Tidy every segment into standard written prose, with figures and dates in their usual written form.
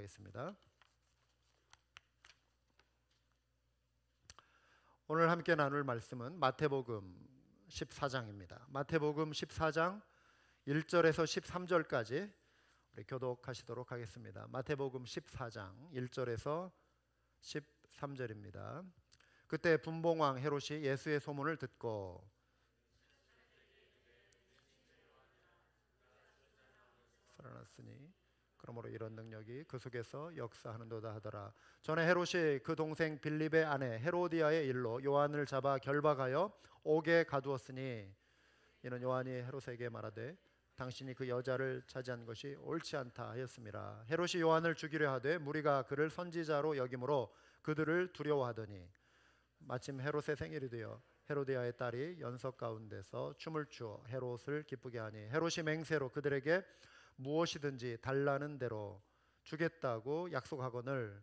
하겠습니다. 오늘 함께 나눌 말씀은 마태복음 14장입니다. 마태복음 14장 1절에서 13절까지 우리 교독하시도록 하겠습니다. 마태복음 14장 1절에서 13절입니다. 그때 분봉왕 헤롯이 예수의 소문을 듣고 살아났으니 그러므로 이런 능력이 그 속에서 역사하는도다 하더라. 전에 헤롯이 그 동생 빌립의 아내 헤로디아의 일로 요한을 잡아 결박하여 옥에 가두었으니 이는 요한이 헤롯에게 말하되 당신이 그 여자를 차지한 것이 옳지 않다 하였습니다. 헤롯이 요한을 죽이려 하되 무리가 그를 선지자로 여김으로 그들을 두려워하더니 마침 헤롯의 생일이 되어 헤로디아의 딸이 연석 가운데서 춤을 추어 헤롯을 기쁘게 하니 헤롯이 맹세로 그들에게 무엇이든지 달라는 대로 주겠다고 약속하거늘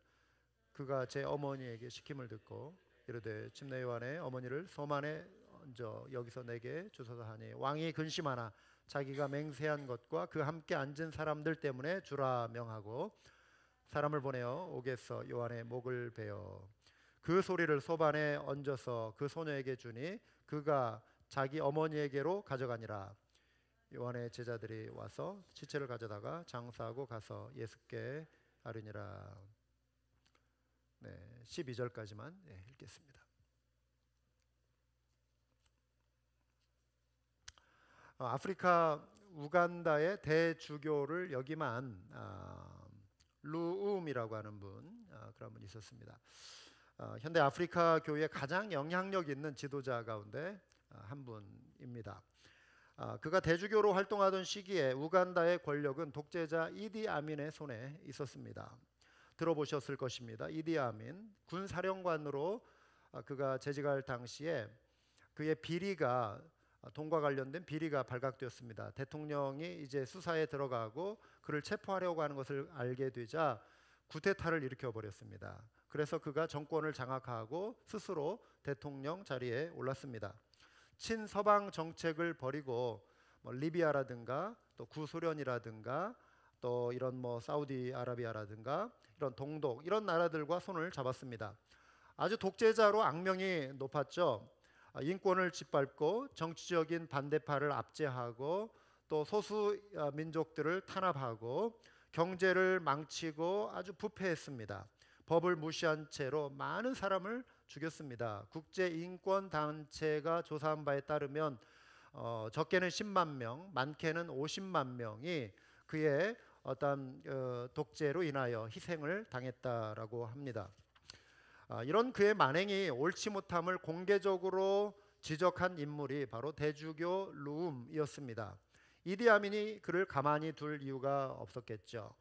그가 제 어머니에게 시킴을 듣고 이르되 침례 요한의 어머니를 섬 안에 얹어 여기서 내게 주소서 하니 왕이 근심하나 자기가 맹세한 것과 그 함께 앉은 사람들 때문에 주라 명하고 사람을 보내어 옥에서 요한의 목을 베어 그 소리를 소반에 얹어서 그 소녀에게 주니 그가 자기 어머니에게로 가져가니라. 요한의 제자들이 와서 시체를 가져다가 장사하고 가서 예수께 아뢰니라. 12절까지만 읽겠습니다. 아프리카 우간다의 대주교를 역임한 루움이라고 하는 분, 그런 분이 있었습니다. 현대 아프리카 교회의 가장 영향력 있는 지도자 가운데 한 분입니다. 그가 대주교로 활동하던 시기에 우간다의 권력은 독재자 이디 아민의 손에 있었습니다. 들어보셨을 것입니다. 이디 아민 군사령관으로 그가 재직할 당시에 그의 비리가 돈과 관련된 비리가 발각되었습니다. 대통령이 이제 수사에 들어가고 그를 체포하려고 하는 것을 알게 되자 구테타를 일으켜 버렸습니다. 그래서 그가 정권을 장악하고 스스로 대통령 자리에 올랐습니다. 친서방 정책을 버리고 리비아라든가 또 구소련이라든가 또 이런 사우디아라비아라든가 이런 동독 이런 나라들과 손을 잡았습니다. 아주 독재자로 악명이 높았죠. 인권을 짓밟고 정치적인 반대파를 압제하고 또 소수 민족들을 탄압하고 경제를 망치고 아주 부패했습니다. 법을 무시한 채로 많은 사람을 죽였습니다. 국제인권단체가 조사한 바에 따르면 적게는 10만 명, 많게는 50만 명이 그의 어떤 독재로 인하여 희생을 당했다라고 합니다. 이런 그의 만행이 옳지 못함을 공개적으로 지적한 인물이 바로 대주교 루움이었습니다. 이디 아민이 그를 가만히 둘 이유가 없었겠죠.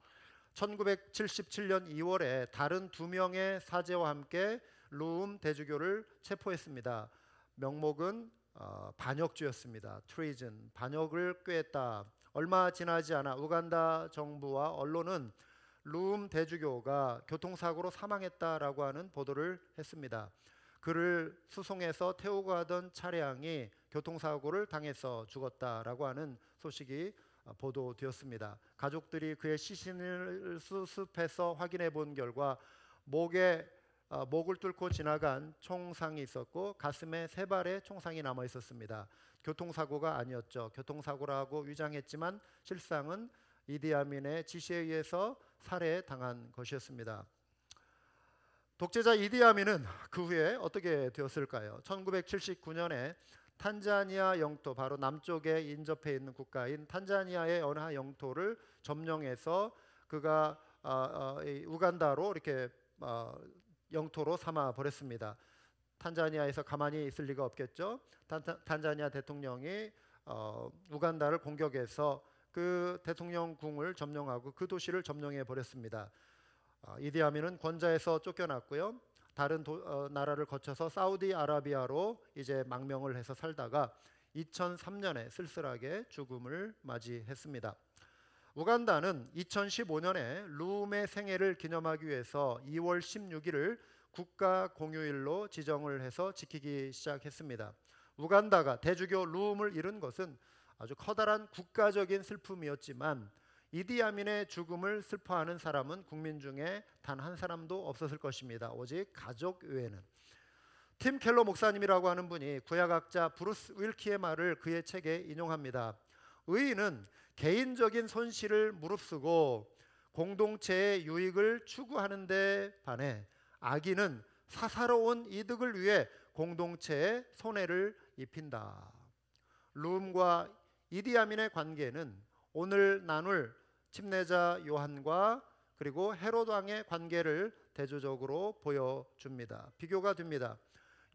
1977년 2월에 다른 2명의 사제와 함께 루움 대주교를 체포했습니다. 명목은 반역죄였습니다. 트레이전, 반역을 꾀했다. 얼마 지나지 않아 우간다 정부와 언론은 루움 대주교가 교통사고로 사망했다라고 하는 보도를 했습니다. 그를 수송해서 태우고 가던 차량이 교통사고를 당해서 죽었다라고 하는 소식이 보도되었습니다. 가족들이 그의 시신을 수습해서 확인해 본 결과 목을 뚫고 지나간 총상이 있었고 가슴에 3발의 총상이 남아 있었습니다. 교통사고가 아니었죠. 교통사고라고 위장했지만 실상은 이디 아민의 지시에 의해서 살해당한 것이었습니다. 독재자 이디 아민은 그 후에 어떻게 되었을까요? 1979년에 탄자니아 영토, 바로 남쪽에 인접해 있는 국가인 탄자니아의 어느 한 영토를 점령해서 그가 우간다로 이렇게 영토로 삼아 버렸습니다. 탄자니아에서 가만히 있을 리가 없겠죠. 탄자니아 대통령이 우간다를 공격해서 그 대통령궁을 점령하고 그 도시를 점령해 버렸습니다. 이디 아민은 권좌에서 쫓겨났고요. 다른 나라를 거쳐서 사우디아라비아로 이제 망명을 해서 살다가 2003년에 쓸쓸하게 죽음을 맞이했습니다. 우간다는 2015년에 루움의 생애를 기념하기 위해서 2월 16일을 국가 공휴일로 지정을 해서 지키기 시작했습니다. 우간다가 대주교 루움을 잃은 것은 아주 커다란 국가적인 슬픔이었지만 이디아민의 죽음을 슬퍼하는 사람은 국민 중에 단 한 사람도 없었을 것입니다. 오직 가족 외에는. 팀 켈러 목사님이라고 하는 분이 구약학자 브루스 윌키의 말을 그의 책에 인용합니다. 의인은 개인적인 손실을 무릅쓰고 공동체의 유익을 추구하는 데 반해 악인은 사사로운 이득을 위해 공동체에 손해를 입힌다. 룸과 이디아민의 관계는 오늘 나눌 침례자 요한과 그리고 헤롯 왕의 관계를 대조적으로 보여줍니다. 비교가 됩니다.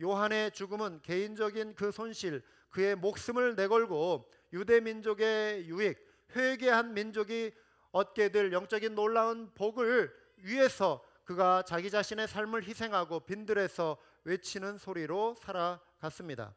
요한의 죽음은 개인적인 그 손실, 그의 목숨을 내걸고 유대 민족의 유익, 회개한 민족이 얻게 될 영적인 놀라운 복을 위해서 그가 자기 자신의 삶을 희생하고 빈들에서 외치는 소리로 살아갔습니다.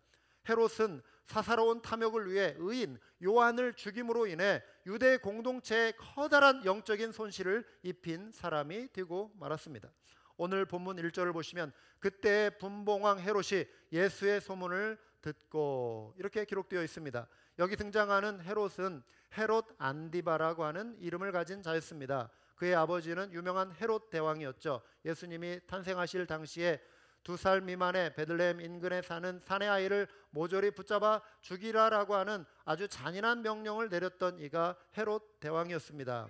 헤롯은 사사로운 탐욕을 위해 의인 요한을 죽임으로 인해 유대 공동체에 커다란 영적인 손실을 입힌 사람이 되고 말았습니다. 오늘 본문 1절을 보시면 그때 분봉왕 헤롯이 예수의 소문을 듣고 이렇게 기록되어 있습니다. 여기 등장하는 헤롯은 헤롯 안디바라고 하는 이름을 가진 자였습니다. 그의 아버지는 유명한 헤롯 대왕이었죠. 예수님이 탄생하실 당시에 2살 미만의 베들레헴 인근에 사는 사내 아이를 모조리 붙잡아 죽이라라고 하는 아주 잔인한 명령을 내렸던 이가 헤롯 대왕이었습니다.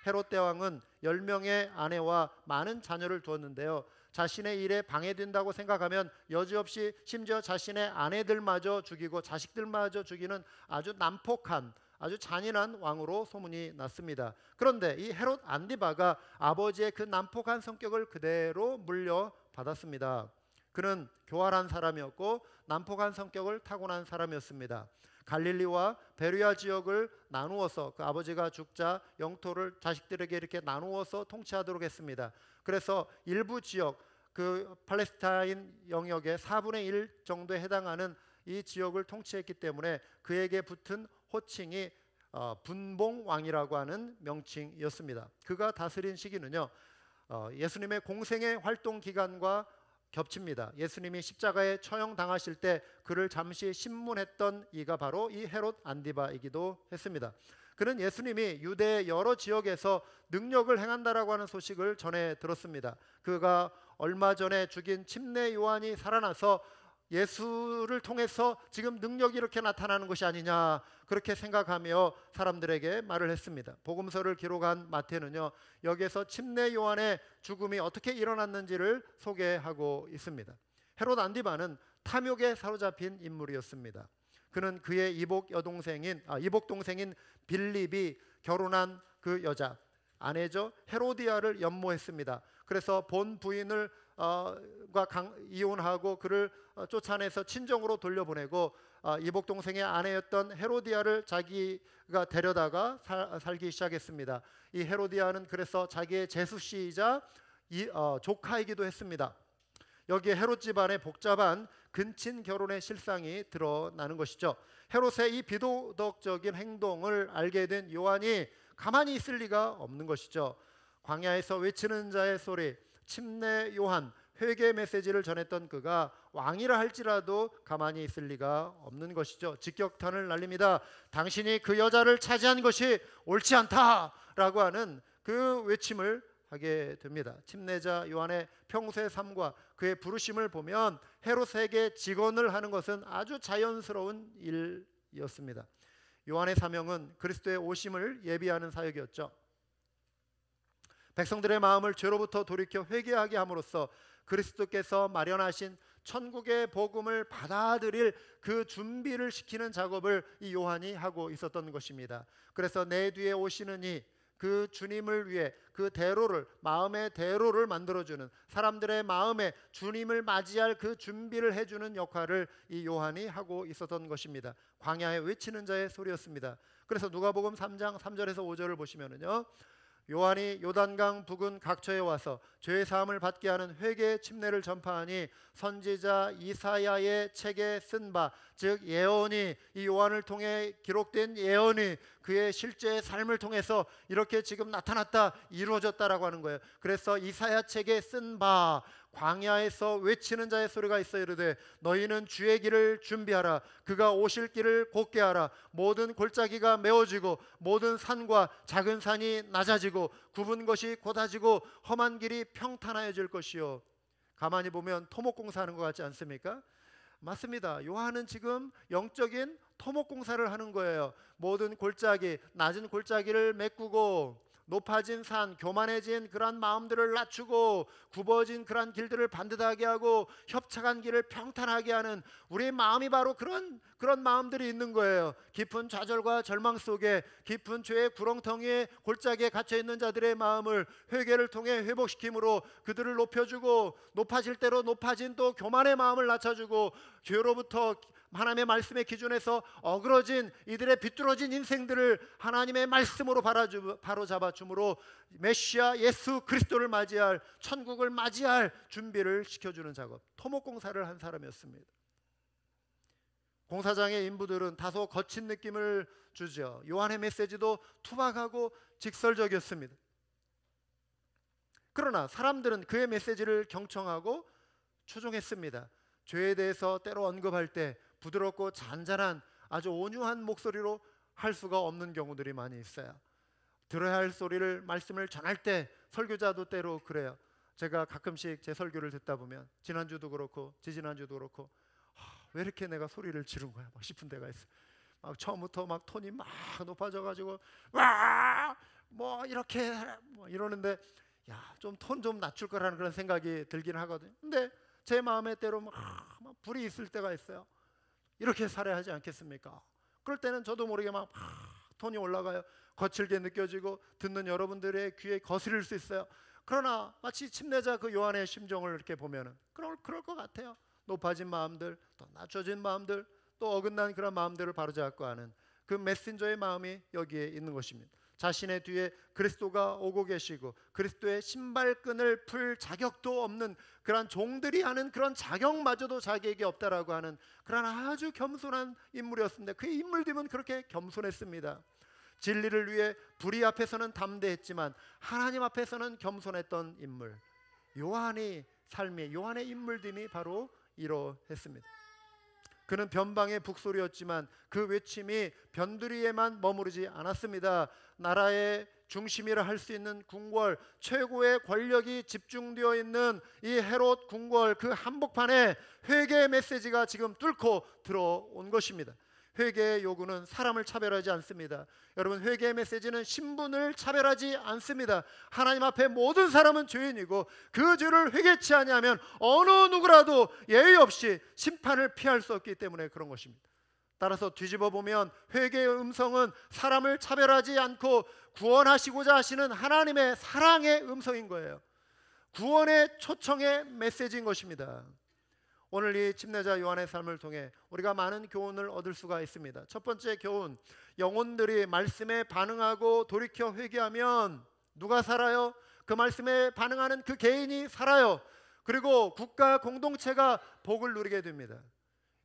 헤롯 대왕은 10명의 아내와 많은 자녀를 두었는데요. 자신의 일에 방해된다고 생각하면 여지없이 심지어 자신의 아내들마저 죽이고 자식들마저 죽이는 아주 난폭한 아주 잔인한 왕으로 소문이 났습니다. 그런데 이 헤롯 안디바가 아버지의 그 난폭한 성격을 그대로 물려받았습니다. 그는 교활한 사람이었고 난폭한 성격을 타고난 사람이었습니다. 갈릴리와 베르야 지역을 나누어서 그 아버지가 죽자 영토를 자식들에게 이렇게 나누어서 통치하도록 했습니다. 그래서 일부 지역 그 팔레스타인 영역의 4분의 1 정도에 해당하는 이 지역을 통치했기 때문에 그에게 붙은 호칭이 분봉왕이라고 하는 명칭이었습니다. 그가 다스린 시기는요 예수님의 공생의 활동 기간과 겹칩니다. 예수님이 십자가에 처형당하실 때 그를 잠시 심문했던 이가 바로 이 헤롯 안디바이기도 했습니다. 그는 예수님이 유대 여러 지역에서 능력을 행한다라고 하는 소식을 전해 들었습니다. 그가 얼마 전에 죽인 침례 요한이 살아나서 예수를 통해서 지금 능력이 이렇게 나타나는 것이 아니냐 그렇게 생각하며 사람들에게 말을 했습니다. 복음서를 기록한 마태는요 여기에서 침례 요한의 죽음이 어떻게 일어났는지를 소개하고 있습니다. 헤롯 안디바는 탐욕에 사로잡힌 인물이었습니다. 그는 그의 이복 동생인 빌립이 결혼한 그 여자 아내죠 헤로디아를 연모했습니다. 그래서 본 부인을 이혼하고 그를 쫓아내서 친정으로 돌려보내고 이복 동생의 아내였던 헤로디아를 자기가 데려다가 살기 시작했습니다. 이 헤로디아는 그래서 자기의 제수씨이자 조카이기도 했습니다. 여기에 헤롯 집안의 복잡한 근친 결혼의 실상이 드러나는 것이죠. 헤롯의 이 비도덕적인 행동을 알게 된 요한이 가만히 있을 리가 없는 것이죠. 광야에서 외치는 자의 소리, 침례 요한, 회개 메시지를 전했던 그가 왕이라 할지라도 가만히 있을 리가 없는 것이죠. 직격탄을 날립니다. 당신이 그 여자를 차지한 것이 옳지 않다라고 하는 그 외침을 하게 됩니다. 침례자 요한의 평소의 삶과 그의 부르심을 보면 헤롯에게 직언을 하는 것은 아주 자연스러운 일이었습니다. 요한의 사명은 그리스도의 오심을 예비하는 사역이었죠. 백성들의 마음을 죄로부터 돌이켜 회개하게 함으로써 그리스도께서 마련하신 천국의 복음을 받아들일 그 준비를 시키는 작업을 이 요한이 하고 있었던 것입니다. 그래서 내 뒤에 오시는 이 그 주님을 위해 그 대로를 마음의 대로를 만들어주는 사람들의 마음에 주님을 맞이할 그 준비를 해주는 역할을 이 요한이 하고 있었던 것입니다. 광야에 외치는 자의 소리였습니다. 그래서 누가복음 3장 3절에서 5절을 보시면은요 요한이 요단강 부근 각처에 와서 죄의 사함을 받게 하는 회개의 침례를 전파하니 선지자 이사야의 책에 쓴 바 즉 예언이 이 요한을 통해 기록된 예언이 그의 실제 삶을 통해서 이렇게 지금 나타났다 이루어졌다라고 하는 거예요. 그래서 이사야 책에 쓴 바 광야에서 외치는 자의 소리가 있어 이르되 너희는 주의 길을 준비하라. 그가 오실 길을 곧게 하라. 모든 골짜기가 메워지고 모든 산과 작은 산이 낮아지고 굽은 것이 곧아지고 험한 길이 평탄하여질 것이요. 가만히 보면 토목공사하는 것 같지 않습니까? 맞습니다. 요한은 지금 영적인 토목공사를 하는 거예요. 모든 골짜기, 낮은 골짜기를 메꾸고 높아진 산, 교만해진 그러한 마음들을 낮추고 굽어진 그러한 길들을 반듯하게 하고 협착한 길을 평탄하게 하는 우리의 마음이 바로 그런 마음들이 있는 거예요. 깊은 좌절과 절망 속에 깊은 죄의 구렁텅이에 골짜기에 갇혀 있는 자들의 마음을 회개를 통해 회복시킴으로 그들을 높여주고 높아질 대로 높아진 또 교만의 마음을 낮춰주고 죄로부터 하나님의 말씀의 기준에서 어그러진 이들의 비뚤어진 인생들을 하나님의 말씀으로 바로잡아 주므로 메시아 예수 그리스도를 맞이할, 천국을 맞이할 준비를 시켜주는 작업, 토목공사를 한 사람이었습니다. 공사장의 인부들은 다소 거친 느낌을 주죠. 요한의 메시지도 투박하고 직설적이었습니다. 그러나 사람들은 그의 메시지를 경청하고 추종했습니다. 죄에 대해서 때로 언급할 때 부드럽고 잔잔한 아주 온유한 목소리로 할 수가 없는 경우들이 많이 있어요. 들어야 할 소리를, 말씀을 전할 때 설교자도 때로 그래요. 제가 가끔씩 제 설교를 듣다 보면 지난주도 그렇고 지지난주도 그렇고 왜 이렇게 내가 소리를 지른 거야 막 싶은 데가 있어요. 막 처음부터 막 톤이 막 높아져가지고 와 뭐 이렇게 뭐 이러는데 야 좀 톤 좀 낮출 거라는 그런 생각이 들긴 하거든요. 근데 제 마음에 때로 막 불이 있을 때가 있어요. 이렇게 살아야 하지 않겠습니까? 그럴 때는 저도 모르게 막 톤이 올라가요. 거칠게 느껴지고 듣는 여러분들의 귀에 거스릴 수 있어요. 그러나 마치 침례자 그 요한의 심정을 이렇게 보면은 그럴 것 같아요. 높아진 마음들, 또 낮춰진 마음들, 또 어긋난 그런 마음들을 바로잡고 하는 그 메신저의 마음이 여기에 있는 것입니다. 자신의 뒤에 그리스도가 오고 계시고 그리스도의 신발끈을 풀 자격도 없는 그런 종들이 하는 그런 자격마저도 자기에게 없다라고 하는 그런 아주 겸손한 인물이었습니다. 그의 인물됨은 그렇게 겸손했습니다. 진리를 위해 불의 앞에서는 담대했지만 하나님 앞에서는 겸손했던 인물, 요한의 삶이, 요한의 인물됨이 바로 이러했습니다. 그는 변방의 북소리였지만 그 외침이 변두리에만 머무르지 않았습니다. 나라의 중심이라 할 수 있는 궁궐, 최고의 권력이 집중되어 있는 이 헤롯 궁궐 그 한복판에 회개의 메시지가 지금 뚫고 들어온 것입니다. 회개의 요구는 사람을 차별하지 않습니다. 여러분, 회개의 메시지는 신분을 차별하지 않습니다. 하나님 앞에 모든 사람은 죄인이고 그 죄를 회개치 아니하면 어느 누구라도 예의 없이 심판을 피할 수 없기 때문에 그런 것입니다. 따라서 뒤집어 보면 회개의 음성은 사람을 차별하지 않고 구원하시고자 하시는 하나님의 사랑의 음성인 거예요. 구원의 초청의 메시지인 것입니다. 오늘 이 침례자 요한의 삶을 통해 우리가 많은 교훈을 얻을 수가 있습니다. 첫 번째 교훈, 영혼들이 말씀에 반응하고 돌이켜 회개하면 누가 살아요? 그 말씀에 반응하는 그 개인이 살아요. 그리고 국가 공동체가 복을 누리게 됩니다.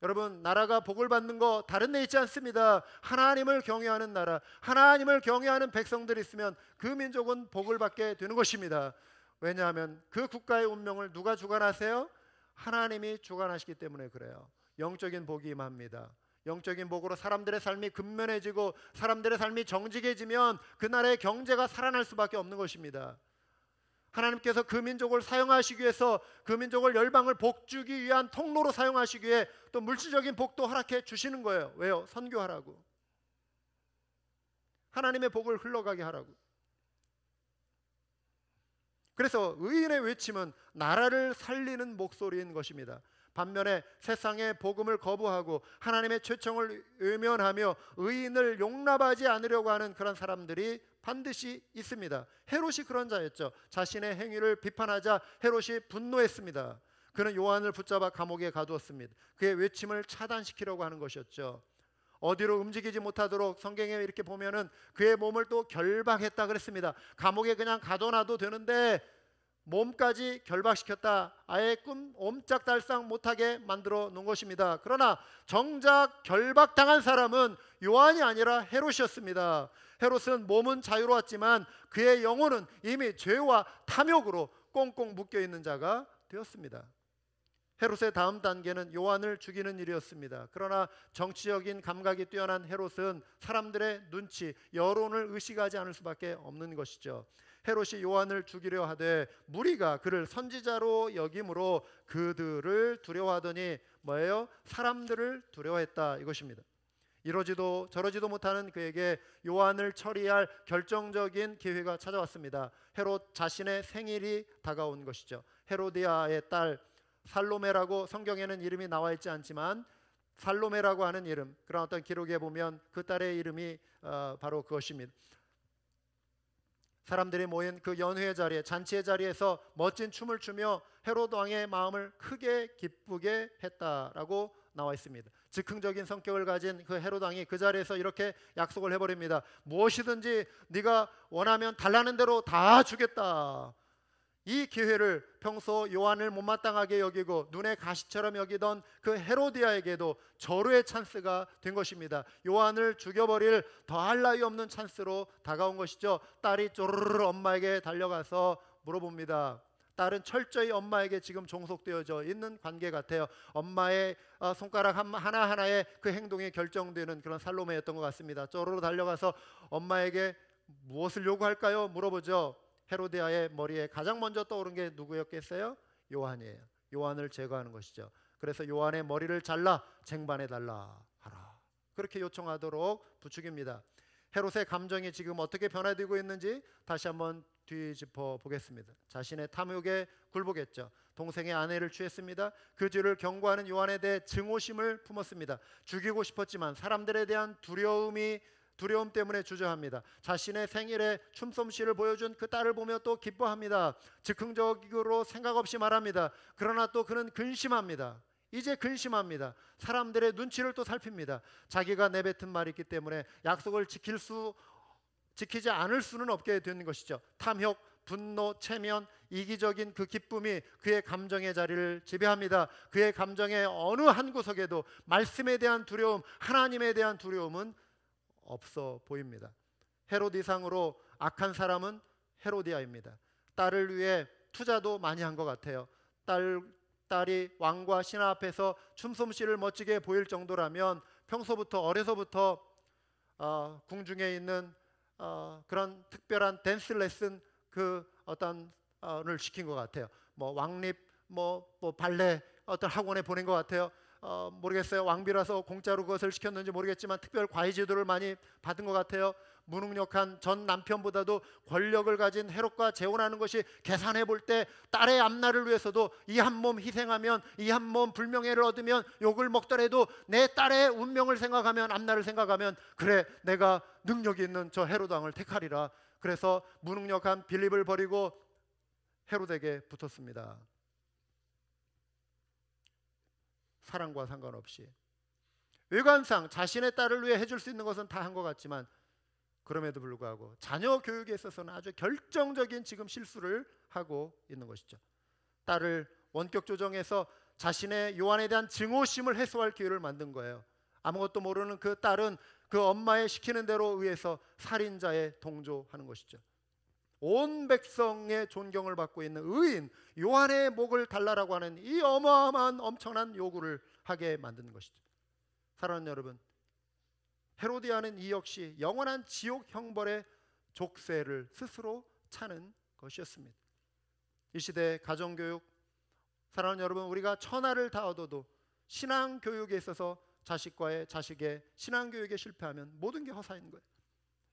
여러분, 나라가 복을 받는 거 다른 데 있지 않습니다. 하나님을 경외하는 나라, 하나님을 경외하는 백성들이 있으면 그 민족은 복을 받게 되는 것입니다. 왜냐하면 그 국가의 운명을 누가 주관하세요? 하나님이 주관하시기 때문에 그래요. 영적인 복이 임합니다. 영적인 복으로 사람들의 삶이 근면해지고 사람들의 삶이 정직해지면 그 나라의 경제가 살아날 수밖에 없는 것입니다. 하나님께서 그 민족을 사용하시기 위해서 그 민족을 열방을 복주기 위한 통로로 사용하시기 위해 또 물질적인 복도 허락해 주시는 거예요. 왜요? 선교하라고. 하나님의 복을 흘러가게 하라고. 그래서 의인의 외침은 나라를 살리는 목소리인 것입니다. 반면에 세상의 복음을 거부하고 하나님의 초청을 외면하며 의인을 용납하지 않으려고 하는 그런 사람들이 반드시 있습니다. 헤롯이 그런 자였죠. 자신의 행위를 비판하자 헤롯이 분노했습니다. 그는 요한을 붙잡아 감옥에 가두었습니다. 그의 외침을 차단시키려고 하는 것이었죠. 어디로 움직이지 못하도록 성경에 이렇게 보면은 그의 몸을 또 결박했다 그랬습니다. 감옥에 그냥 가둬놔도 되는데 몸까지 결박시켰다. 아예 옴짝달싹 못하게 만들어 놓은 것입니다. 그러나 정작 결박당한 사람은 요한이 아니라 헤롯이었습니다. 헤롯은 몸은 자유로웠지만 그의 영혼은 이미 죄와 탐욕으로 꽁꽁 묶여있는 자가 되었습니다. 헤롯의 다음 단계는 요한을 죽이는 일이었습니다. 그러나 정치적인 감각이 뛰어난 헤롯은 사람들의 눈치, 여론을 의식하지 않을 수밖에 없는 것이죠. 헤롯이 요한을 죽이려 하되 무리가 그를 선지자로 여김으로 그들을 두려워하더니 뭐예요? 사람들을 두려워했다 이것입니다. 이러지도 저러지도 못하는 그에게 요한을 처리할 결정적인 기회가 찾아왔습니다. 헤롯 자신의 생일이 다가온 것이죠. 헤로디아의 딸 살로메라고 성경에는 이름이 나와 있지 않지만 살로메라고 하는 이름, 그런 어떤 기록에 보면 그 딸의 이름이 바로 그것입니다. 사람들이 모인 그 연회의 자리에, 잔치의 자리에서 멋진 춤을 추며 헤롯 왕의 마음을 크게 기쁘게 했다라고 나와 있습니다. 즉흥적인 성격을 가진 그 헤롯 왕이 그 자리에서 이렇게 약속을 해버립니다. 무엇이든지 네가 원하면 달라는 대로 다 주겠다. 이 기회를 평소 요한을 못마땅하게 여기고 눈에 가시처럼 여기던 그 헤로디아에게도 절호의 찬스가 된 것입니다. 요한을 죽여버릴 더할 나위 없는 찬스로 다가온 것이죠. 딸이 쪼르르 엄마에게 달려가서 물어봅니다. 딸은 철저히 엄마에게 지금 종속되어져 있는 관계 같아요. 엄마의 손가락 하나하나에 그 행동이 결정되는 그런 살로메였던 것 같습니다. 쪼르르 달려가서 엄마에게 무엇을 요구할까요? 물어보죠. 헤로디아의 머리에 가장 먼저 떠오른 게 누구였겠어요? 요한이에요. 요한을 제거하는 것이죠. 그래서 요한의 머리를 잘라 쟁반에 달라 하라, 그렇게 요청하도록 부축입니다. 헤롯의 감정이 지금 어떻게 변화되고 있는지 다시 한번 뒤집어 보겠습니다. 자신의 탐욕에 굴복했죠. 동생의 아내를 취했습니다. 그 죄를 경고하는 요한에 대해 증오심을 품었습니다. 죽이고 싶었지만 사람들에 대한 두려움 때문에 주저합니다. 자신의 생일에 춤솜씨를 보여준 그 딸을 보며 또 기뻐합니다. 즉흥적으로 생각 없이 말합니다. 그러나 또 그는 근심합니다. 이제 근심합니다. 사람들의 눈치를 또 살핍니다. 자기가 내뱉은 말이 있기 때문에 약속을 지키지 않을 수는 없게 되는 것이죠. 탐욕, 분노, 체면, 이기적인 그 기쁨이 그의 감정의 자리를 지배합니다. 그의 감정의 어느 한 구석에도 말씀에 대한 두려움, 하나님에 대한 두려움은 없어 보입니다. 헤롯 이상으로 악한 사람은 헤로디아입니다. 딸을 위해 투자도 많이 한 것 같아요. 딸이 왕과 신하 앞에서 춤솜씨를 멋지게 보일 정도라면 평소부터 어려서부터 궁중에 있는 그런 특별한 댄스 레슨 그 을 시킨 것 같아요. 뭐 왕립 뭐 발레 어떤 학원에 보낸 것 같아요. 모르겠어요. 왕비라서 공짜로 그것을 시켰는지 모르겠지만 특별 과외 지도를 많이 받은 것 같아요. 무능력한 전 남편보다도 권력을 가진 헤롯과 재혼하는 것이 계산해 볼 때 딸의 앞날을 위해서도 이 한 몸 희생하면, 이 한 몸 불명예를 얻으면, 욕을 먹더라도 내 딸의 운명을 생각하면, 앞날을 생각하면, 그래 내가 능력이 있는 저 헤롯 왕을 택하리라. 그래서 무능력한 빌립을 버리고 헤롯에게 붙었습니다. 사랑과 상관없이 외관상 자신의 딸을 위해 해줄 수 있는 것은 다 한 것 같지만 그럼에도 불구하고 자녀 교육에 있어서는 아주 결정적인 지금 실수를 하고 있는 것이죠. 딸을 원격 조정해서 자신의 요한에 대한 증오심을 해소할 기회를 만든 거예요. 아무것도 모르는 그 딸은 그 엄마의 시키는 대로 의해서 살인자에 동조하는 것이죠. 온 백성의 존경을 받고 있는 의인 요한의 목을 달라라고 하는 이 어마어마한 엄청난 요구를 하게 만든 것이죠. 사랑하는 여러분, 헤로디아는 이 역시 영원한 지옥 형벌의 족쇄를 스스로 차는 것이었습니다. 이 시대 가정교육, 사랑하는 여러분, 우리가 천하를 다 얻어도 신앙교육에 있어서 자식의 신앙교육에 실패하면 모든 게 허사인 거예요.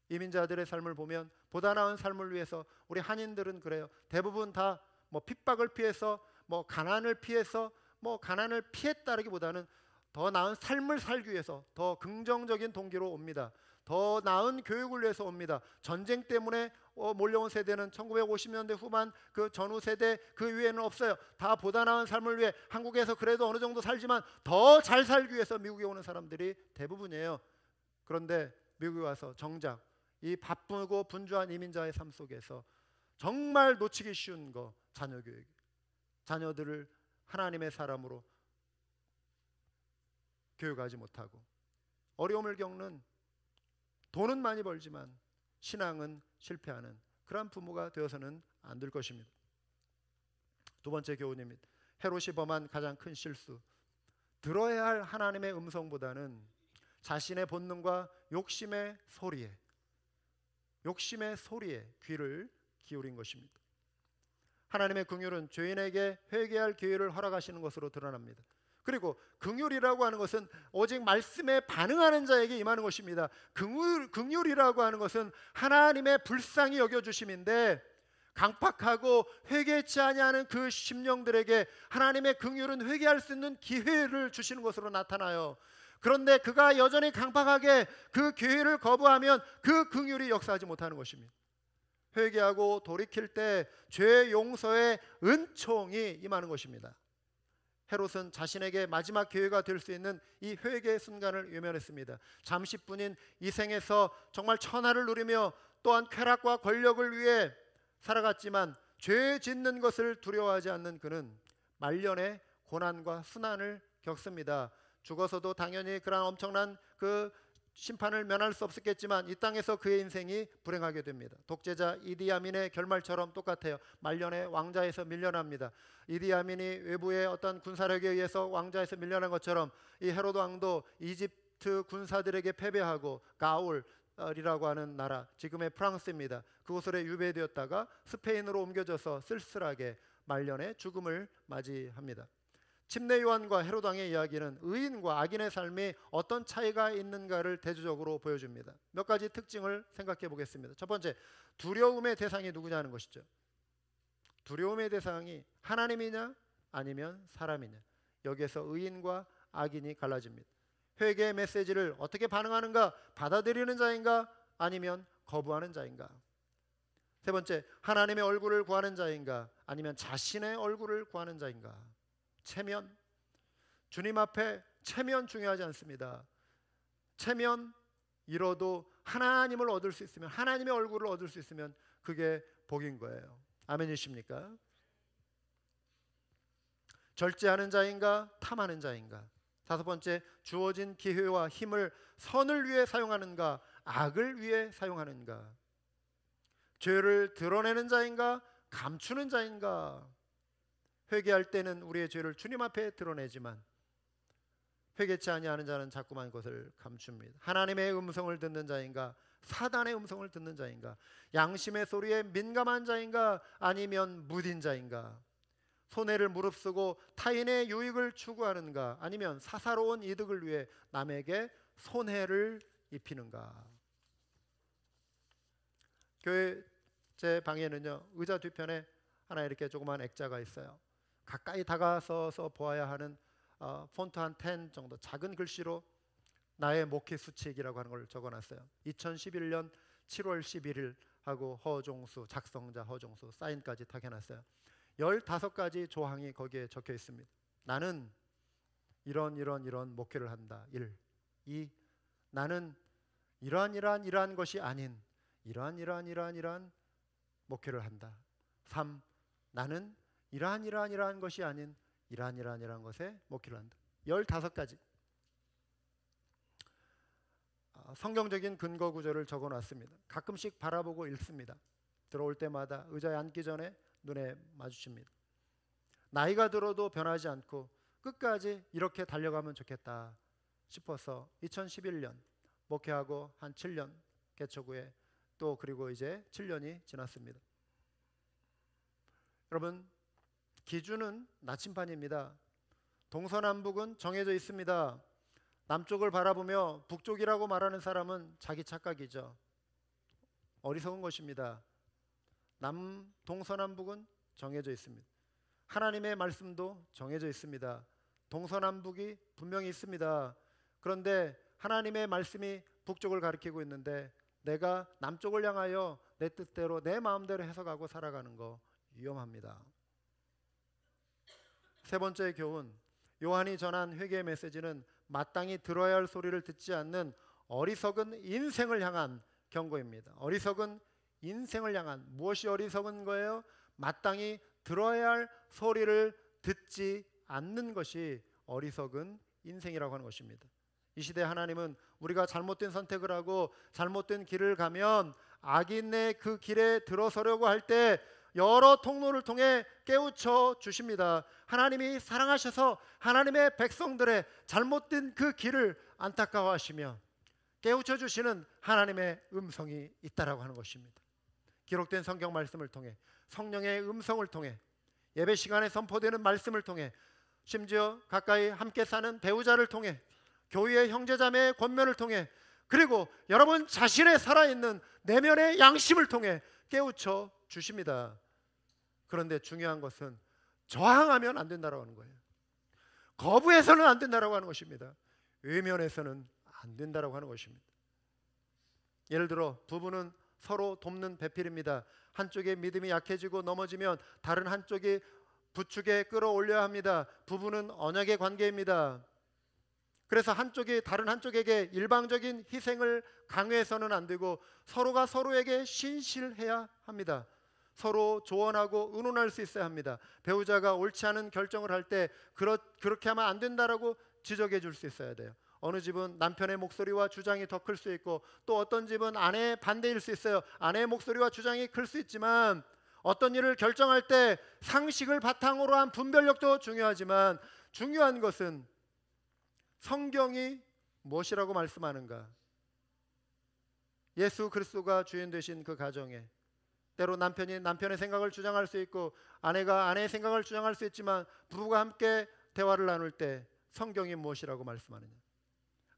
이민자들의 삶을 보면 보다 나은 삶을 위해서 우리 한인들은 그래요. 대부분 다 뭐 핍박을 피해서, 뭐 가난을 피해서, 뭐 가난을 피했다라기보다는 더 나은 삶을 살기 위해서 더 긍정적인 동기로 옵니다. 더 나은 교육을 위해서 옵니다. 전쟁 때문에 몰려온 세대는 1950년대 후반 그 전후 세대 그 위에는 없어요. 다 보다 나은 삶을 위해, 한국에서 그래도 어느 정도 살지만 더 잘 살기 위해서 미국에 오는 사람들이 대부분이에요. 그런데 미국에 와서 정작 이 바쁘고 분주한 이민자의 삶 속에서 정말 놓치기 쉬운 거, 자녀 교육. 자녀들을 하나님의 사람으로 교육하지 못하고 어려움을 겪는, 돈은 많이 벌지만 신앙은 실패하는 그러한 부모가 되어서는 안 될 것입니다. 두 번째 교훈입니다. 헤롯이 범한 가장 큰 실수, 들어야 할 하나님의 음성보다는 자신의 본능과 욕심의 소리에 귀를 기울인 것입니다. 하나님의 긍휼은 죄인에게 회개할 기회를 허락하시는 것으로 드러납니다. 그리고 긍휼이라고 하는 것은 오직 말씀에 반응하는 자에게 임하는 것입니다. 긍휼이라고 하는 것은 하나님의 불쌍히 여겨주심인데, 강팍하고 회개치 아니하는 그 심령들에게 하나님의 긍휼은 회개할 수 있는 기회를 주시는 것으로 나타나요. 그런데 그가 여전히 강팍하게 그 기회를 거부하면 그 긍휼이 역사하지 못하는 것입니다. 회개하고 돌이킬 때 죄 용서의 은총이 임하는 것입니다. 헤롯은 자신에게 마지막 기회가 될 수 있는 이 회개의 순간을 외면했습니다. 잠시뿐인 이 생에서 정말 천하를 누리며 또한 쾌락과 권력을 위해 살아갔지만 죄 짓는 것을 두려워하지 않는 그는 말년에 고난과 순환을 겪습니다. 죽어서도 당연히 그런 엄청난 그 심판을 면할 수 없었겠지만 이 땅에서 그의 인생이 불행하게 됩니다. 독재자 이디아민의 결말처럼 똑같아요. 말년에 왕자에서 밀려납니다. 이디아민이 외부의 어떤 군사력에 의해서 왕자에서 밀려난 것처럼 이 헤롯 왕도 이집트 군사들에게 패배하고 가울이라고 하는 나라, 지금의 프랑스입니다. 그곳으로 유배되었다가 스페인으로 옮겨져서 쓸쓸하게 말년에 죽음을 맞이합니다. 침례 요한과 헤롯 왕의 이야기는 의인과 악인의 삶이 어떤 차이가 있는가를 대조적으로 보여줍니다. 몇 가지 특징을 생각해 보겠습니다. 첫 번째, 두려움의 대상이 누구냐는 것이죠. 두려움의 대상이 하나님이냐 아니면 사람이냐, 여기에서 의인과 악인이 갈라집니다. 회개의 메시지를 어떻게 반응하는가, 받아들이는 자인가 아니면 거부하는 자인가. 세 번째, 하나님의 얼굴을 구하는 자인가 아니면 자신의 얼굴을 구하는 자인가. 체면, 주님 앞에 체면 중요하지 않습니다. 체면 이뤄도 하나님을 얻을 수 있으면, 하나님의 얼굴을 얻을 수 있으면 그게 복인 거예요. 아멘이십니까? 절제하는 자인가 탐하는 자인가. 다섯 번째, 주어진 기회와 힘을 선을 위해 사용하는가 악을 위해 사용하는가. 죄를 드러내는 자인가 감추는 자인가. 회개할 때는 우리의 죄를 주님 앞에 드러내지만 회개치 아니하는 자는 자꾸만 그것을 감춥니다. 하나님의 음성을 듣는 자인가 사단의 음성을 듣는 자인가. 양심의 소리에 민감한 자인가 아니면 무딘 자인가. 손해를 무릅쓰고 타인의 유익을 추구하는가 아니면 사사로운 이득을 위해 남에게 손해를 입히는가. 교회 제 방에는요, 의자 뒤편에 하나 이렇게 조그만 액자가 있어요. 가까이 다가서서 보아야 하는 폰트 한 10 정도 작은 글씨로 나의 목회 수칙이라고 하는 걸 적어놨어요. 2011년 7월 11일 하고 허종수, 작성자 허종수 사인까지 다 해놨어요. 15가지 조항이 거기에 적혀 있습니다. 나는 이런 목회를 한다. 1. 2. 나는 이러한 것이 아닌 이러한 목회를 한다. 3. 나는 이러한 것이 아닌 이러한 것에 목회를 한다. 15가지 성경적인 근거 구절을 적어놨습니다. 가끔씩 바라보고 읽습니다. 들어올 때마다 의자에 앉기 전에 눈에 마주칩니다. 나이가 들어도 변하지 않고 끝까지 이렇게 달려가면 좋겠다 싶어서 2011년 목회하고 한 7년 개척 후에 또 그리고 이제 7년이 지났습니다. 여러분, 기준은 나침반입니다. 동서남북은 정해져 있습니다. 남쪽을 바라보며 북쪽이라고 말하는 사람은 자기 착각이죠. 어리석은 것입니다. 동서남북은 정해져 있습니다. 하나님의 말씀도 정해져 있습니다. 동서남북이 분명히 있습니다. 그런데 하나님의 말씀이 북쪽을 가리키고 있는데 내가 남쪽을 향하여 내 뜻대로 내 마음대로 해석하고 살아가는 거 위험합니다. 세 번째 교훈, 요한이 전한 회개의 메시지는 마땅히 들어야 할 소리를 듣지 않는 어리석은 인생을 향한 경고입니다. 어리석은 인생을 향한, 무엇이 어리석은 거예요? 마땅히 들어야 할 소리를 듣지 않는 것이 어리석은 인생이라고 하는 것입니다. 이 시대 하나님은 우리가 잘못된 선택을 하고 잘못된 길을 가면 악인의 그 길에 들어서려고 할 때 여러 통로를 통해 깨우쳐 주십니다. 하나님이 사랑하셔서 하나님의 백성들의 잘못된 그 길을 안타까워하시며 깨우쳐 주시는 하나님의 음성이 있다라고 하는 것입니다. 기록된 성경 말씀을 통해, 성령의 음성을 통해, 예배 시간에 선포되는 말씀을 통해, 심지어 가까이 함께 사는 배우자를 통해, 교회의 형제자매의 권면을 통해, 그리고 여러분 자신의 살아있는 내면의 양심을 통해 깨우쳐 주십니다. 그런데 중요한 것은 저항하면 안 된다라고 하는 거예요. 거부해서는 안 된다라고 하는 것입니다. 외면해서는 안 된다라고 하는 것입니다. 예를 들어 부부는 서로 돕는 배필입니다. 한쪽의 믿음이 약해지고 넘어지면 다른 한쪽이 부축에 끌어올려야 합니다. 부부는 언약의 관계입니다. 그래서 한쪽이 다른 한쪽에게 일방적인 희생을 강요해서는 안 되고 서로가 서로에게 신실해야 합니다. 서로 조언하고 의논할 수 있어야 합니다. 배우자가 옳지 않은 결정을 할 때 그렇게 하면 안 된다라고 지적해 줄 수 있어야 돼요. 어느 집은 남편의 목소리와 주장이 더 클 수 있고, 또 어떤 집은 아내의 반대일 수 있어요. 아내의 목소리와 주장이 클 수 있지만, 어떤 일을 결정할 때 상식을 바탕으로 한 분별력도 중요하지만, 중요한 것은 성경이 무엇이라고 말씀하는가. 예수 그리스도가 주인 되신 그 가정에 때로 남편이 남편의 생각을 주장할 수 있고 아내가 아내의 생각을 주장할 수 있지만, 부부가 함께 대화를 나눌 때 성경이 무엇이라고 말씀하느냐.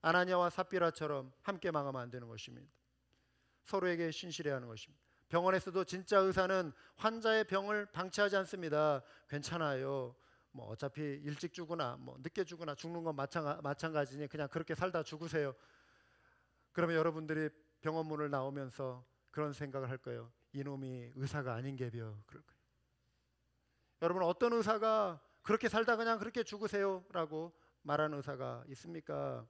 아나니아와 삽비라처럼 함께 망하면 안 되는 것입니다. 서로에게 신실해야 하는 것입니다. 병원에서도 진짜 의사는 환자의 병을 방치하지 않습니다. 괜찮아요, 뭐 어차피 일찍 죽으나 뭐 늦게 죽으나 죽는 건 마찬가지니 그냥 그렇게 살다 죽으세요. 그러면 여러분들이 병원 문을 나오면서 그런 생각을 할 거예요. 이놈이 의사가 아닌 게벼. 그럴 거예요. 여러분, 어떤 의사가 그렇게 살다 그냥 그렇게 죽으세요 라고 말하는 의사가 있습니까?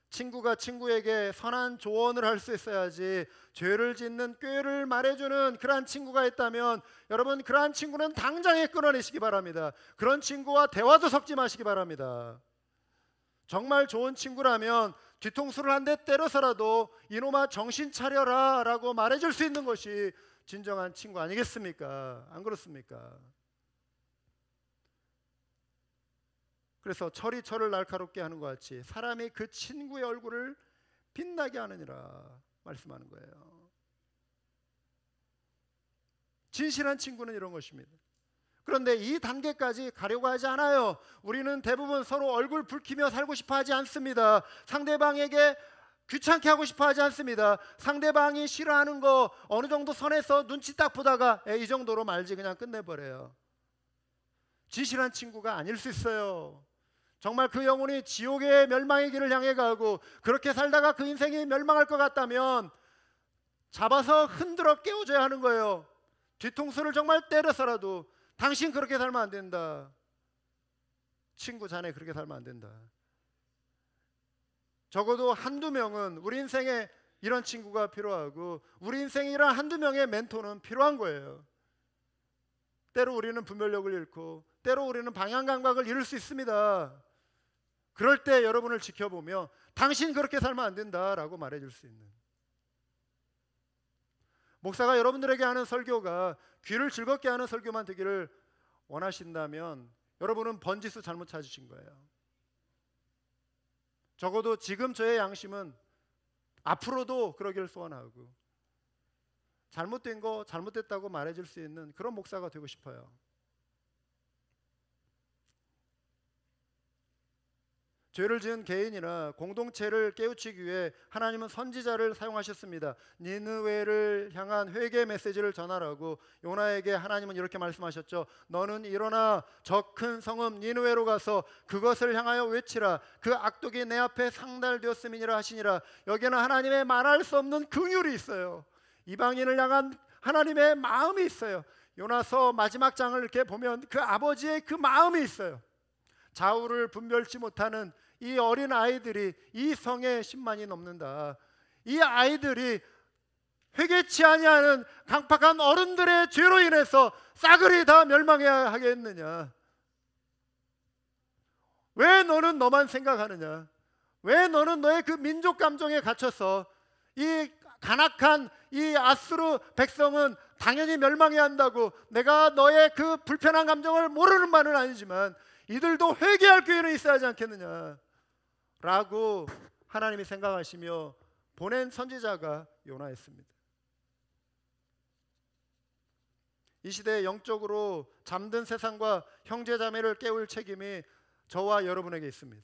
친구가 친구에게 선한 조언을 할 수 있어야지, 죄를 짓는 꾀를 말해주는 그러한 친구가 있다면 여러분, 그러한 친구는 당장에 끊어내시기 바랍니다. 그런 친구와 대화도 섞지 마시기 바랍니다. 정말 좋은 친구라면 뒤통수를 한 대 때려서라도 이놈아 정신 차려라 라고 말해줄 수 있는 것이 진정한 친구 아니겠습니까? 안 그렇습니까? 그래서 철이 철을 날카롭게 하는 것 같이 사람이 그 친구의 얼굴을 빛나게 하느니라 말씀하는 거예요. 진실한 친구는 이런 것입니다. 그런데 이 단계까지 가려고 하지 않아요. 우리는 대부분 서로 얼굴 붉히며 살고 싶어 하지 않습니다. 상대방에게 귀찮게 하고 싶어 하지 않습니다. 상대방이 싫어하는 거 어느 정도 선에서 눈치 딱 보다가 이 정도로 말지 그냥 끝내버려요. 진실한 친구가 아닐 수 있어요. 정말 그 영혼이 지옥의 멸망의 길을 향해 가고 그렇게 살다가 그 인생이 멸망할 것 같다면 잡아서 흔들어 깨워줘야 하는 거예요. 뒤통수를 정말 때려서라도 당신 그렇게 살면 안 된다. 친구 자네 그렇게 살면 안 된다. 적어도 한두 명은 우리 인생에 이런 친구가 필요하고 우리 인생에 이런 한두 명의 멘토는 필요한 거예요. 때로 우리는 분별력을 잃고 때로 우리는 방향 감각을 잃을 수 있습니다. 그럴 때 여러분을 지켜보며 당신 그렇게 살면 안 된다라고 말해줄 수 있는, 목사가 여러분들에게 하는 설교가 귀를 즐겁게 하는 설교만 되기를 원하신다면 여러분은 번지수 잘못 찾으신 거예요. 적어도 지금 저의 양심은 앞으로도 그러기를 소원하고 잘못된 거 잘못됐다고 말해줄 수 있는 그런 목사가 되고 싶어요. 죄를 지은 개인이나 공동체를 깨우치기 위해 하나님은 선지자를 사용하셨습니다. 니느웨를 향한 회개 메시지를 전하라고 요나에게 하나님은 이렇게 말씀하셨죠. 너는 일어나 저 큰 성읍 니느웨로 가서 그것을 향하여 외치라. 그 악독이 내 앞에 상달되었음이니라 하시니라. 여기에는 하나님의 말할 수 없는 긍휼이 있어요. 이방인을 향한 하나님의 마음이 있어요. 요나서 마지막 장을 이렇게 보면 그 아버지의 그 마음이 있어요. 좌우를 분별치 못하는 이 어린 아이들이 이 성에 10만이 넘는다. 이 아이들이 회개치 아니하는 강팍한 어른들의 죄로 인해서 싸그리 다 멸망해야 하겠느냐. 왜 너는 너만 생각하느냐. 왜 너는 너의 그 민족 감정에 갇혀서 이 간악한 이 아수르 백성은 당연히 멸망해야 한다고, 내가 너의 그 불편한 감정을 모르는 바는 아니지만 이들도 회개할 기회는 있어야 하지 않겠느냐 라고 하나님이 생각하시며 보낸 선지자가 요나였습니다. 이 시대에 영적으로 잠든 세상과 형제자매를 깨울 책임이 저와 여러분에게 있습니다.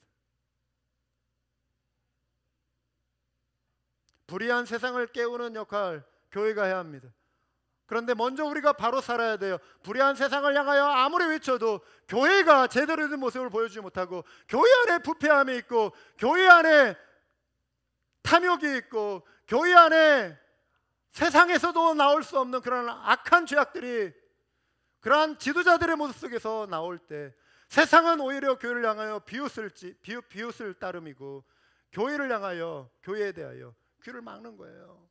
불의한 세상을 깨우는 역할 교회가 해야 합니다. 그런데 먼저 우리가 바로 살아야 돼요. 불의한 세상을 향하여 아무리 외쳐도 교회가 제대로 된 모습을 보여주지 못하고, 교회 안에 부패함이 있고, 교회 안에 탐욕이 있고, 교회 안에 세상에서도 나올 수 없는 그런 악한 죄악들이 그러한 지도자들의 모습 속에서 나올 때, 세상은 오히려 교회를 향하여 비웃을 따름이고, 교회를 향하여, 교회에 대하여 귀를 막는 거예요.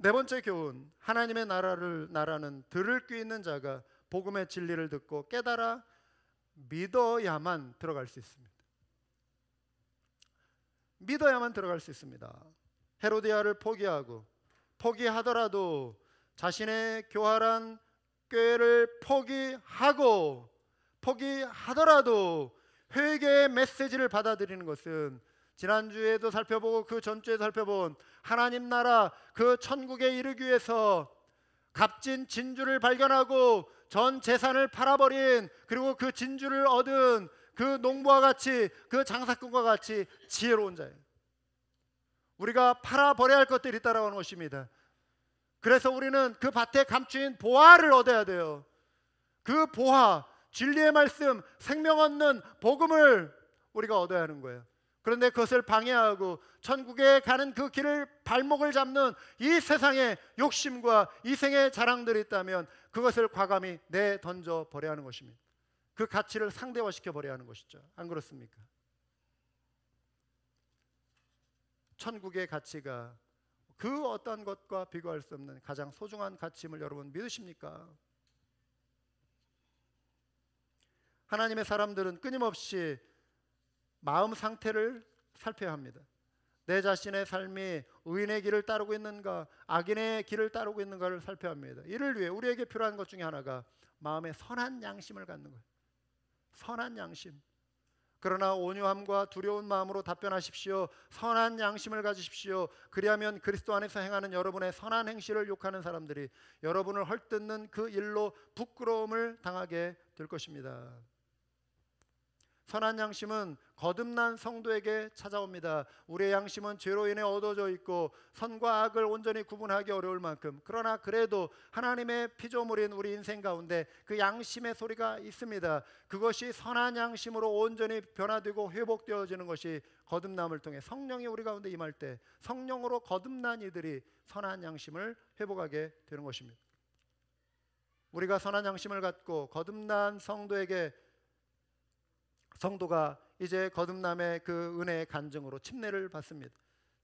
네 번째 교훈, 하나님의 나라는 들을 귀 있는 자가 복음의 진리를 듣고 깨달아 믿어야만 들어갈 수 있습니다. 믿어야만 들어갈 수 있습니다. 헤로디아를 포기하더라도 자신의 교활한 꾀를 포기하더라도 회개의 메시지를 받아들이는 것은 지난주에도 살펴보고 그 전주에도 살펴본 하나님 나라 그 천국에 이르기 위해서 값진 진주를 발견하고 전 재산을 팔아버린, 그리고 그 진주를 얻은 그 농부와 같이, 그 장사꾼과 같이 지혜로운 자예요. 우리가 팔아버려야 할 것들이 있다라고 하는 것입니다. 그래서 우리는 그 밭에 감추인 보화를 얻어야 돼요. 그 보화, 진리의 말씀, 생명 얻는 복음을 우리가 얻어야 하는 거예요. 그런데 그것을 방해하고 천국에 가는 그 길을 발목을 잡는 이 세상의 욕심과 이생의 자랑들이 있다면 그것을 과감히 내던져 버려야 하는 것입니다. 그 가치를 상대화시켜 버려야 하는 것이죠. 안 그렇습니까? 천국의 가치가 그 어떤 것과 비교할 수 없는 가장 소중한 가치임을 여러분 믿으십니까? 하나님의 사람들은 끊임없이 마음 상태를 살펴야 합니다. 내 자신의 삶이 의인의 길을 따르고 있는가, 악인의 길을 따르고 있는가를 살펴야 합니다. 이를 위해 우리에게 필요한 것 중에 하나가 마음의 선한 양심을 갖는 거예요. 선한 양심. 그러나 온유함과 두려운 마음으로 답변하십시오. 선한 양심을 가지십시오. 그리하면 그리스도 안에서 행하는 여러분의 선한 행실을 욕하는 사람들이 여러분을 헐뜯는 그 일로 부끄러움을 당하게 될 것입니다. 선한 양심은 거듭난 성도에게 찾아옵니다. 우리의 양심은 죄로 인해 얻어져 있고 선과 악을 온전히 구분하기 어려울 만큼, 그러나 그래도 하나님의 피조물인 우리 인생 가운데 그 양심의 소리가 있습니다. 그것이 선한 양심으로 온전히 변화되고 회복되어지는 것이 거듭남을 통해 성령이 우리 가운데 임할 때 성령으로 거듭난 이들이 선한 양심을 회복하게 되는 것입니다. 우리가 선한 양심을 갖고 거듭난 성도가 이제 거듭남의 그 은혜의 간증으로 침례를 받습니다.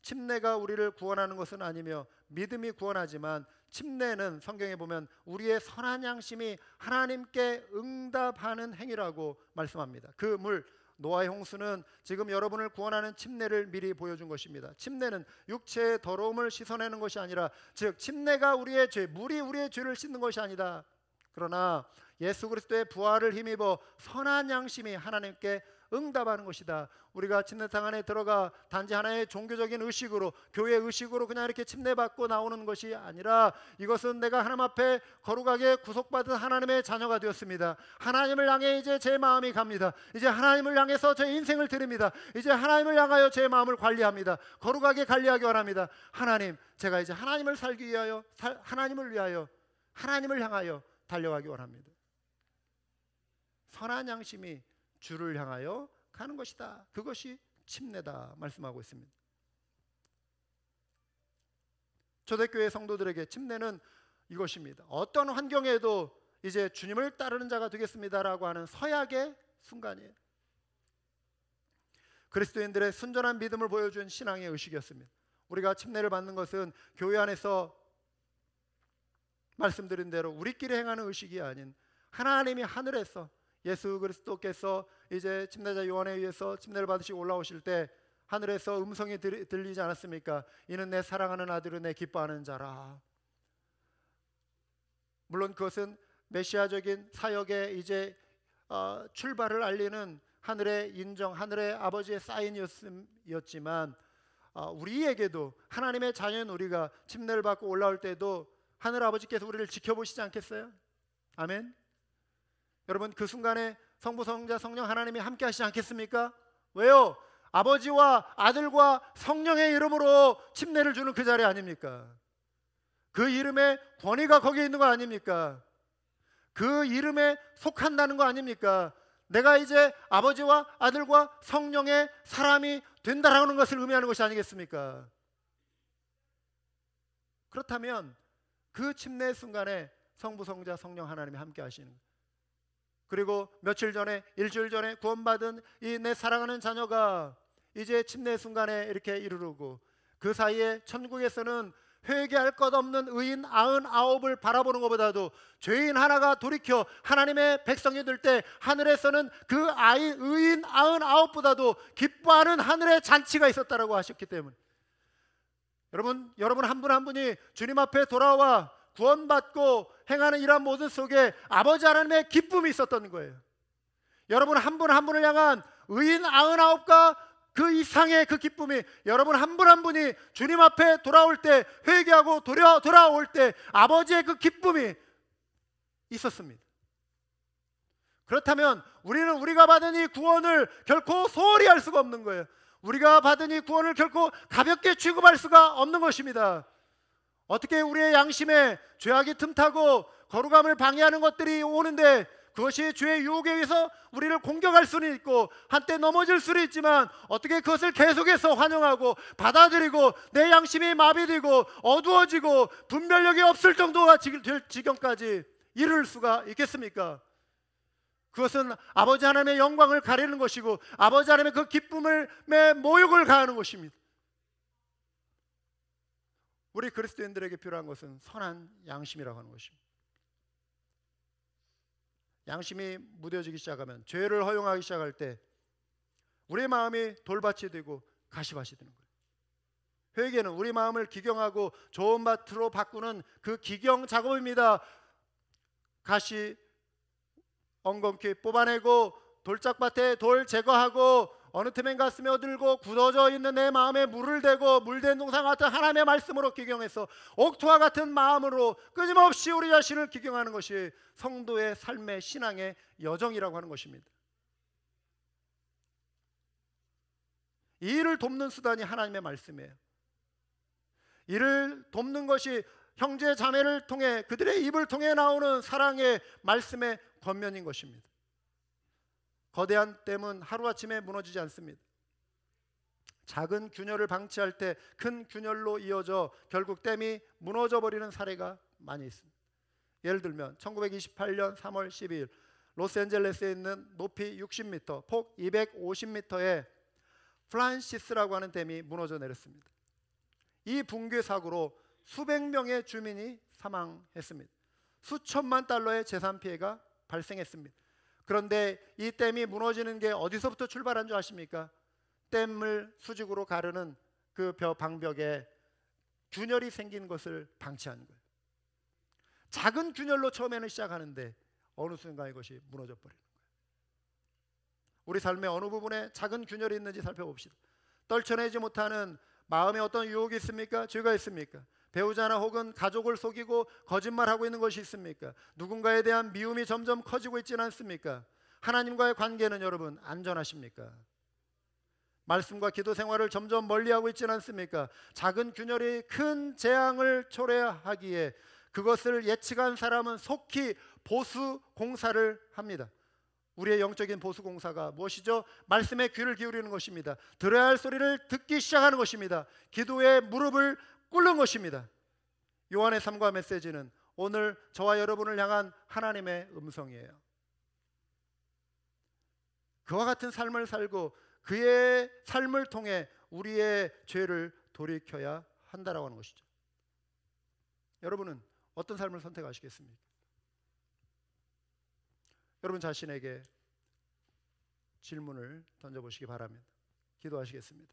침례가 우리를 구원하는 것은 아니며 믿음이 구원하지만, 침례는 성경에 보면 우리의 선한 양심이 하나님께 응답하는 행위라고 말씀합니다. 그 물, 노아의 홍수는 지금 여러분을 구원하는 침례를 미리 보여준 것입니다. 침례는 육체의 더러움을 씻어내는 것이 아니라, 즉 침례가 우리의 죄, 물이 우리의 죄를 씻는 것이 아니다. 그러나 예수 그리스도의 부활을 힘입어 선한 양심이 하나님께 응답하는 것이다. 우리가 침례탕 안에 들어가 단지 하나의 종교적인 의식으로, 교회 의식으로 그냥 이렇게 침례받고 나오는 것이 아니라, 이것은 내가 하나님 앞에 거룩하게 구속받은 하나님의 자녀가 되었습니다. 하나님을 향해 이제 제 마음이 갑니다. 이제 하나님을 향해서 제 인생을 드립니다. 이제 하나님을 향하여 제 마음을 관리합니다. 거룩하게 관리하기 원합니다. 하나님, 제가 이제 하나님을 살기 위하여, 하나님을 위하여, 하나님을 향하여 달려가기 원합니다. 선한 양심이 주를 향하여 가는 것이다. 그것이 침례다 말씀하고 있습니다. 초대교회 성도들에게 침례는 이것입니다. 어떤 환경에도 이제 주님을 따르는 자가 되겠습니다라고 하는 서약의 순간이에요. 그리스도인들의 순전한 믿음을 보여준 신앙의 의식이었습니다. 우리가 침례를 받는 것은 교회 안에서 말씀드린 대로 우리끼리 행하는 의식이 아닌, 하나님이 하늘에서 예수 그리스도께서 이제 침례자 요한에 의해서 침례를 받으시고 올라오실 때 하늘에서 음성이 들리지 않았습니까? 이는 내 사랑하는 아들은 내 기뻐하는 자라. 물론 그것은 메시아적인 사역의 이제 출발을 알리는 하늘의 인정, 하늘의 아버지의 사인이었지만 우리에게도 하나님의 자녀인 우리가 침례를 받고 올라올 때도 하늘 아버지께서 우리를 지켜보시지 않겠어요? 아멘. 여러분, 그 순간에 성부, 성자, 성령 하나님이 함께 하시지 않겠습니까? 왜요? 아버지와 아들과 성령의 이름으로 침례를 주는 그 자리 아닙니까? 그 이름의 권위가 거기에 있는 거 아닙니까? 그 이름에 속한다는 거 아닙니까? 내가 이제 아버지와 아들과 성령의 사람이 된다라는 것을 의미하는 것이 아니겠습니까? 그렇다면 그 침례 순간에 성부, 성자, 성령 하나님이 함께 하시는 거예요. 그리고 며칠 전에, 일주일 전에 구원받은 이 내 사랑하는 자녀가 이제 침례 순간에 이렇게 이르르고, 그 사이에 천국에서는 회개할 것 없는 의인 99을 바라보는 것보다도 죄인 하나가 돌이켜 하나님의 백성이 될 때 하늘에서는 그 의인 99보다도 기뻐하는 하늘의 잔치가 있었다라고 하셨기 때문에, 여러분 한 분 한 분이 주님 앞에 돌아와 구원받고 행하는 이러한 모든 속에 아버지 하나님의 기쁨이 있었던 거예요. 여러분 한 분 한 분을 향한 의인 99과 그 이상의 그 기쁨이, 여러분 한 분 한 분이 주님 앞에 돌아올 때, 회개하고 돌아올 때 아버지의 그 기쁨이 있었습니다. 그렇다면 우리는 우리가 받은 이 구원을 결코 소홀히 할 수가 없는 거예요. 우리가 받은 이 구원을 결코 가볍게 취급할 수가 없는 것입니다. 어떻게 우리의 양심에 죄악이 틈타고 거룩함을 방해하는 것들이 오는데, 그것이 죄의 유혹에 의해서 우리를 공격할 수는 있고 한때 넘어질 수는 있지만, 어떻게 그것을 계속해서 환영하고 받아들이고 내 양심이 마비되고 어두워지고 분별력이 없을 정도가 될 지경까지 이를 수가 있겠습니까? 그것은 아버지 하나님의 영광을 가리는 것이고 아버지 하나님의 그 기쁨의 모욕을 가하는 것입니다. 우리 그리스도인들에게 필요한 것은 선한 양심이라고 하는 것입니다. 양심이 무뎌지기 시작하면, 죄를 허용하기 시작할 때 우리의 마음이 돌밭이 되고 가시밭이 되는 거예요. 회개는 우리 마음을 기경하고 좋은 밭으로 바꾸는 그 기경 작업입니다. 가시 엉겅퀴 뽑아내고 돌짝밭에 돌 제거하고 어느 틈엔 가슴에 얻들고 굳어져 있는 내 마음에 물을 대고 물된 동상 같은 하나님의 말씀으로 기경해서 옥토와 같은 마음으로 끊임없이 우리 자신을 기경하는 것이 성도의 삶의 신앙의 여정이라고 하는 것입니다. 이 일을 돕는 수단이 하나님의 말씀이에요. 이를 돕는 것이 형제 자매를 통해, 그들의 입을 통해 나오는 사랑의 말씀의 권면인 것입니다. 거대한 댐은 하루아침에 무너지지 않습니다. 작은 균열을 방치할 때 큰 균열로 이어져 결국 댐이 무너져 버리는 사례가 많이 있습니다. 예를 들면 1928년 3월 12일 로스앤젤레스에 있는 높이 60m, 폭 250m의 프란시스라고 하는 댐이 무너져 내렸습니다. 이 붕괴 사고로 수백 명의 주민이 사망했습니다. 수천만 달러의 재산 피해가 발생했습니다. 그런데 이 댐이 무너지는 게 어디서부터 출발한 줄 아십니까? 댐을 수직으로 가르는 그 방벽에 균열이 생긴 것을 방치하는 거예요. 작은 균열로 처음에는 시작하는데 어느 순간 이것이 무너져 버리는 거예요. 우리 삶의 어느 부분에 작은 균열이 있는지 살펴봅시다. 떨쳐내지 못하는 마음에 어떤 유혹이 있습니까? 죄가 있습니까? 배우자나 혹은 가족을 속이고 거짓말하고 있는 것이 있습니까? 누군가에 대한 미움이 점점 커지고 있지는 않습니까? 하나님과의 관계는 여러분 안전하십니까? 말씀과 기도 생활을 점점 멀리하고 있지는 않습니까? 작은 균열이 큰 재앙을 초래하기에 그것을 예측한 사람은 속히 보수 공사를 합니다. 우리의 영적인 보수 공사가 무엇이죠? 말씀에 귀를 기울이는 것입니다. 들어야 할 소리를 듣기 시작하는 것입니다. 기도에 무릎을 꿇는 것입니다. 요한의 삶과 메시지는 오늘 저와 여러분을 향한 하나님의 음성이에요. 그와 같은 삶을 살고 그의 삶을 통해 우리의 죄를 돌이켜야 한다라고 하는 것이죠. 여러분은 어떤 삶을 선택하시겠습니까? 여러분 자신에게 질문을 던져보시기 바랍니다. 기도하시겠습니다.